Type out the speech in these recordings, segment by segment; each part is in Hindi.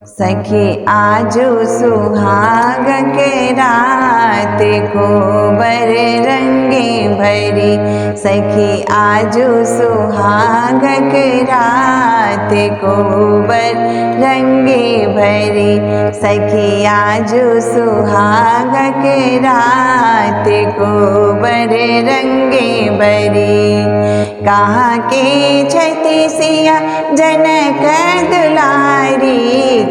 सखी आजू सुहाग के रात को बर रंगे भरी। सखी आजू सुहाग के रात को बर रंगे भरी। सखी आजू सुहाग के रात को बर रंगे भरी। कहाँ के छठी सिया जनक दुलारी।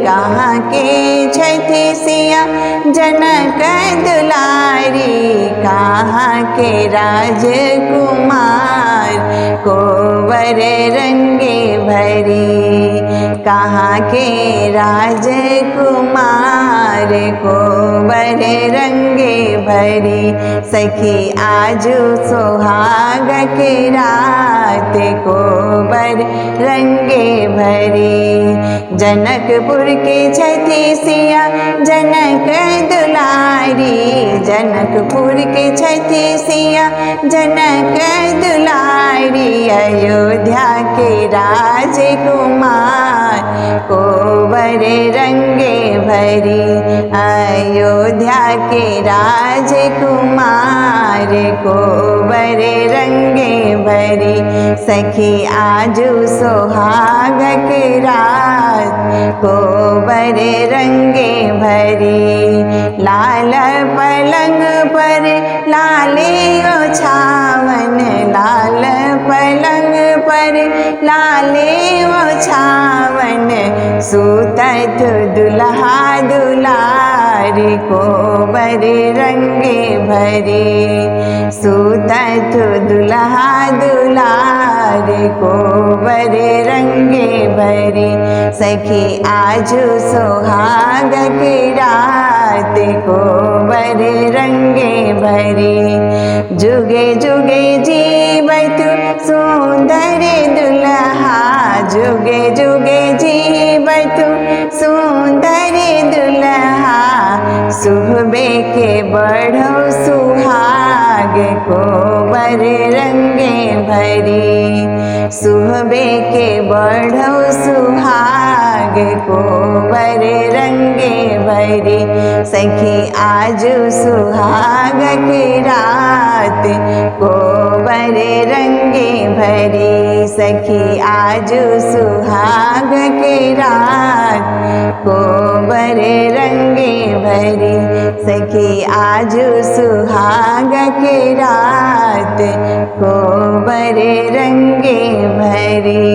कहाँ के छठी सिया जनक दुलारी। कहाँ के राजकुमार को वर रंगे भरी। कहाँ के राजकुमार को वर रंगे भरी। सखी आजू सुहाग के रात को बर रंगे भरी। जनकपुर के छठी सिया जनक दुलारी। जनकपुर के छठी सिया जनक दुलारी। अयोध्या के राजकुमार को वर रंगे भरी। अयोध्या के राजकुमार को वर रंगे भरी। सखी आजू सुहाग के रात को बर रंगे भरी। लाल पलंग पर लाले ओछावन। लाल पलंग पर लाले ओछावन। सूतत दुल्हा दुलारी को बर रंगे भरी। सूतत दुल्हा दुलारी को बर रंगे भरी। सखी आजू सुहाग की रात को बर रंगे भरी। जुगे जुगे जीवत सुंदर दुल्हा। जुगे जुगे जीवत सुंदर दुल्हा। सुहबे के बढ़ो सुहाग को बर रंगे भरी। सुहबे के बढ़ो सुहाग को बर रंगे भरी। सखी आजू सुहाग की रात को बर रंगे भरी। सखी आजू सुहाग की रात को बर रंगे भरी। सखी आजू सुहाग की रात को बर रंगे भरी।